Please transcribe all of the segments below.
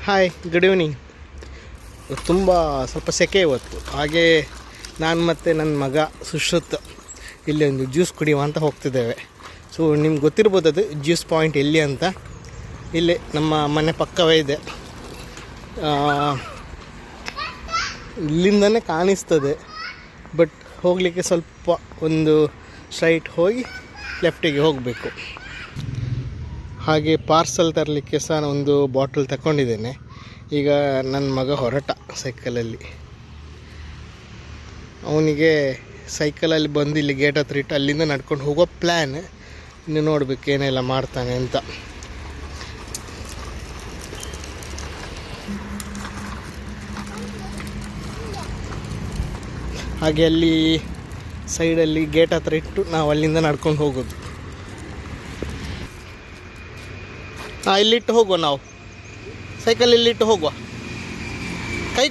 Hi, good evening. ತುಂಬ ಸ್ವಲ್ಪ ಸೆಕೆ ಇವತ್ತು. ಹಾಗೇ ನಾನು ಮತ್ತು ನನ್ನ ಮಗ ಸುಶ್ರುತ್ ಇಲ್ಲಿ ಒಂದು ಜ್ಯೂಸ್ ಕುಡಿಯುವ ಅಂತ ಹೋಗ್ತಿದ್ದೇವೆ. ಸೊ ನಿಮ್ಗೆ ಗೊತ್ತಿರ್ಬೋದು ಅದು ಜ್ಯೂಸ್ ಪಾಯಿಂಟ್ ಎಲ್ಲಿ ಅಂತ. ಇಲ್ಲಿ ನಮ್ಮ ಮನೆ ಪಕ್ಕವೇ ಇದೆ. ಇಲ್ಲಿಂದನೇ ಕಾಣಿಸ್ತದೆ, ಬಟ್ ಹೋಗಲಿಕ್ಕೆ ಸ್ವಲ್ಪ ಒಂದು ಸ್ಟ್ರೈಟ್ ಹೋಗಿ ಲೆಫ್ಟಿಗೆ ಹೋಗಬೇಕು. ಹಾಗೆ ಪಾರ್ಸಲ್ ತರಲಿಕ್ಕೆ ಸಹ ಒಂದು ಬಾಟಲ್ ತಗೊಂಡಿದ್ದೇನೆ. ಈಗ ನನ್ನ ಮಗ ಹೊರಟ ಸೈಕಲಲ್ಲಿ. ಅವನಿಗೆ ಸೈಕಲಲ್ಲಿ ಬಂದು ಇಲ್ಲಿ ಗೇಟ್ ಹತ್ರ ಇಟ್ಟು ಅಲ್ಲಿಂದ ನಡ್ಕೊಂಡು ಹೋಗೋ ಪ್ಲ್ಯಾನ್. ಇನ್ನು ನೋಡಬೇಕು ಏನೆಲ್ಲ ಮಾಡ್ತಾನೆ ಅಂತ. ಹಾಗೆ ಅಲ್ಲಿ ಸೈಡಲ್ಲಿ ಗೇಟ್ ಹತ್ರ ಇಟ್ಟು ನಾವು ಅಲ್ಲಿಂದ ನಡ್ಕೊಂಡು ಹೋಗೋದು. ಇಲ್ಲಿಟ್ಟು ಹೋಗುವ, ನಾವು ಸೈಕಲ್ ಇಲ್ಲಿಟ್ಟು ಹೋಗುವ. ಕೈ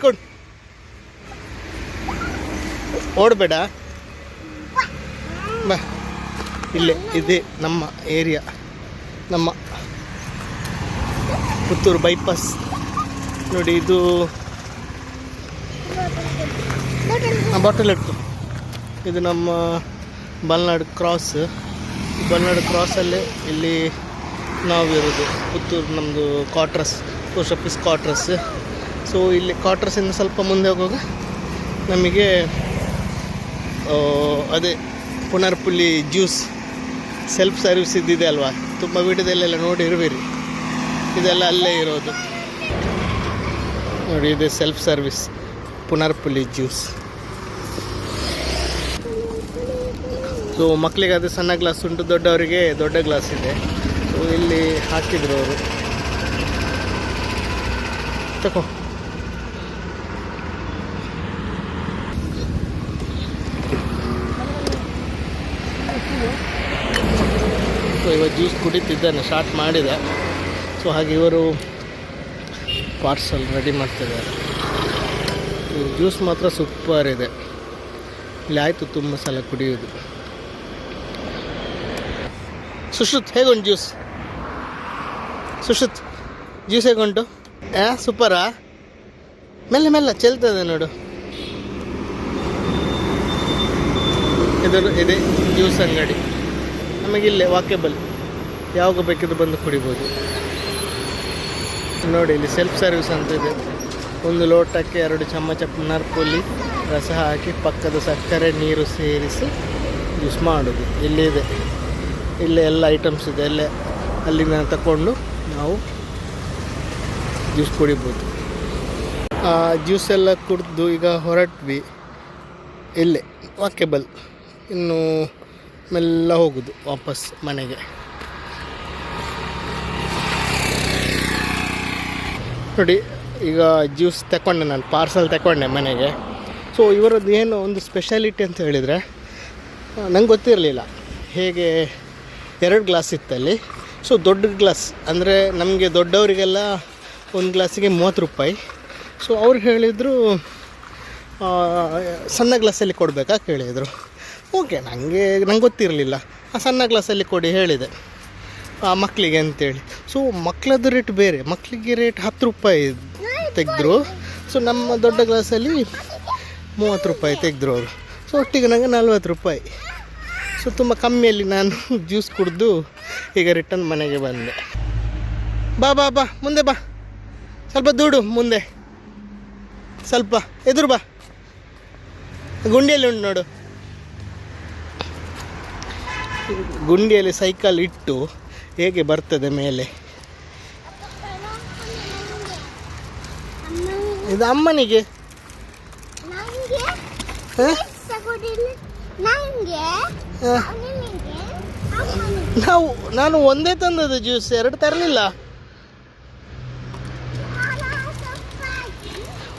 ಕೊಡು, ಓಡಬೇಡ. ಬಾ, ಇಲ್ಲೇ ಇದೆ ನಮ್ಮ ಏರಿಯಾ, ನಮ್ಮ ಪುತ್ತೂರು ಬೈಪಾಸ್. ನೋಡಿ, ಇದು ಬಾಟಲ್ ಇಟ್ಟು ಇದು ನಮ್ಮ ಬಲ್ನಾಡು ಕ್ರಾಸ್. ಬಲ್ನಾಡು ಕ್ರಾಸಲ್ಲೇ ಇಲ್ಲಿ ನಾವಿರೋದು. ಪುತ್ತೂರು ನಮ್ಮದು quarters, post office quarters. So ಇಲ್ಲಿ ಕ್ವಾರ್ಟರ್ಸಿಂದ ಸ್ವಲ್ಪ ಮುಂದೆ ಹೋಗುವಾಗ ನಮಗೆ ಅದೇ ಪುನರ್ಪುಲ್ಲಿ ಜ್ಯೂಸ್ ಸೆಲ್ಫ್ ಸರ್ವಿಸ್ ಇದ್ದಿದೆ ಅಲ್ವಾ, ತುಂಬ ವಿಡಿಯೋದಲ್ಲೆಲ್ಲ ನೋಡಿರುವಿರಿ. ಇದೆಲ್ಲ ಅಲ್ಲೇ ಇರೋದು ನೋಡಿ. ಇದೆ ಸೆಲ್ಫ್ ಸರ್ವಿಸ್ ಪುನರ್ಪುಲ್ಲಿ ಜ್ಯೂಸ್. ಸೊ ಮಕ್ಕಳಿಗೆ ಅದು ಸಣ್ಣ ಗ್ಲಾಸ್ ಉಂಟು, ದೊಡ್ಡವರಿಗೆ ದೊಡ್ಡ ಗ್ಲಾಸ್ ಇದೆ. ಸೊ ಇಲ್ಲಿ ಹಾಕಿದ್ರು ಅವರು. ತಗೋ. ಸೊ ಇವಾಗ ಜ್ಯೂಸ್ ಕುಡಿತಿದ್ದಾನೆ, ಸ್ಟಾರ್ಟ್ ಮಾಡಿದೆ. ಸೊ ಹಾಗೆ ಇವರು ಪಾರ್ಸಲ್ ರೆಡಿ ಮಾಡ್ತಿದ್ದಾರೆ. ಜ್ಯೂಸ್ ಮಾತ್ರ ಸೂಪರ್ ಇದೆ. ಇಲ್ಲಿ ಆಯಿತು ತುಂಬ ಸಲ ಕುಡಿಯೋದು. ಸುಶ್ರುತ್, ಹೇಗುಂಟು ಜ್ಯೂಸ್? ಸುಶ್ರುತ್, ಜ್ಯೂಸ್ ಹೇಗುಂಟು? ಸೂಪರಾ? ಮೆಲ್ಲ ಚೆಲ್ತದೆ ನೋಡು. ಇದೆ ಜ್ಯೂಸ್ ಅಂಗಡಿ. ನಮಗಿಲ್ಲೇ ವಾಕೇಬಲ್, ಯಾವಾಗ ಬೇಕಿದ್ರು ಬಂದು ಕುಡಿಬೋದು. ನೋಡಿ, ಇಲ್ಲಿ ಸೆಲ್ಫ್ ಸರ್ವಿಸ್ ಅಂತ ಇದೆ. ಒಂದು ಲೋಟಕ್ಕೆ 2 ಚಮಚ ಪುನರ್ಪುಲ್ಲಿ ರಸ ಹಾಕಿ ಪಕ್ಕದ ಸಕ್ಕರೆ ನೀರು ಸೇರಿಸಿ ಜ್ಯೂಸ್ ಮಾಡೋದು. ಇಲ್ಲಿದೆ, ಇಲ್ಲೇ ಎಲ್ಲ ಐಟಮ್ಸ್ ಇದೆ. ಅಲ್ಲೇ ಅಲ್ಲಿಂದ ತಗೊಂಡು ನಾವು ಜ್ಯೂಸ್ ಕುಡಿಬೋದು. ಜ್ಯೂಸ್ ಎಲ್ಲ ಕುಡಿದು ಈಗ ಹೊರಟ್ವಿ. ಇಲ್ಲೇ ವಾಕೇಬಲ್. ಇನ್ನು ಮೆಲ್ಲ ಹೋಗೋದು ವಾಪಸ್ ಮನೆಗೆ. ನೋಡಿ, ಈಗ ಜ್ಯೂಸ್ ತಗೊಂಡೆ, ನಾನು ಪಾರ್ಸಲ್ ತಗೊಂಡೆ ಮನೆಗೆ. ಸೊ ಇವರದ್ದು ಏನು ಒಂದು ಸ್ಪೆಷಾಲಿಟಿ ಅಂತ ಹೇಳಿದರೆ, ನಂಗೆ ಗೊತ್ತಿರಲಿಲ್ಲ. ಹೇಗೆ 2 ಗ್ಲಾಸ್ ಇತ್ತಲ್ಲಿ. ಸೊ ದೊಡ್ಡ ಗ್ಲಾಸ್ ಅಂದರೆ ನಮಗೆ ದೊಡ್ಡವರಿಗೆಲ್ಲ ಒಂದು ಗ್ಲಾಸಿಗೆ 30 ರೂಪಾಯಿ. ಸೊ ಅವ್ರು ಹೇಳಿದರು ಸಣ್ಣ ಗ್ಲಾಸಲ್ಲಿ ಕೊಡಬೇಕಾ ಕೇಳಿದರು. ಓಕೆ, ನಂಗೆ ಗೊತ್ತಿರಲಿಲ್ಲ. ಆ ಸಣ್ಣ ಗ್ಲಾಸಲ್ಲಿ ಕೊಡಿ ಹೇಳಿದೆ ಮಕ್ಕಳಿಗೆ ಅಂತೇಳಿ. ಸೊ ಮಕ್ಕಳದ್ದು ರೇಟ್ ಬೇರೆ, ಮಕ್ಕಳಿಗೆ ರೇಟ್ 10 ರೂಪಾಯಿ ತೆಗೆದ್ರು. ಸೊ ನಮ್ಮ ದೊಡ್ಡ ಗ್ಲಾಸಲ್ಲಿ 30 ರೂಪಾಯಿ ತೆಗೆದ್ರು ಅವರು. ಸೊ ಒಟ್ಟಿಗೆ ನನಗೆ 40 ರೂಪಾಯಿ. ಸೊ ತುಂಬ ಕಮ್ಮಿಯಲ್ಲಿ ನಾನು ಜ್ಯೂಸ್ ಕುಡಿದು ಈಗ ರಿಟರ್ನ್ ಮನೆಗೆ ಬಂದೆ. ಬಾ ಮುಂದೆ ಬಾ, ಸ್ವಲ್ಪ ದೂಡು ಮುಂದೆ, ಸ್ವಲ್ಪ ಎದುರು ಬಾ. ಗುಂಡಿಯಲ್ಲಿ ಉಂಟು ನೋಡು. ಗುಂಡಿಯಲ್ಲಿ ಸೈಕಲ್ ಇಟ್ಟು ಹೇಗೆ ಬರ್ತದೆ ಮೇಲೆ. ಇದು ಅಮ್ಮನಿಗೆ. ನಾನು ಒಂದೇ ತಂದದ್ದು ಜ್ಯೂಸ್, 2 ತರಲಿಲ್ಲ.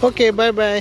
ಓಕೆ, ಬಾಯ್.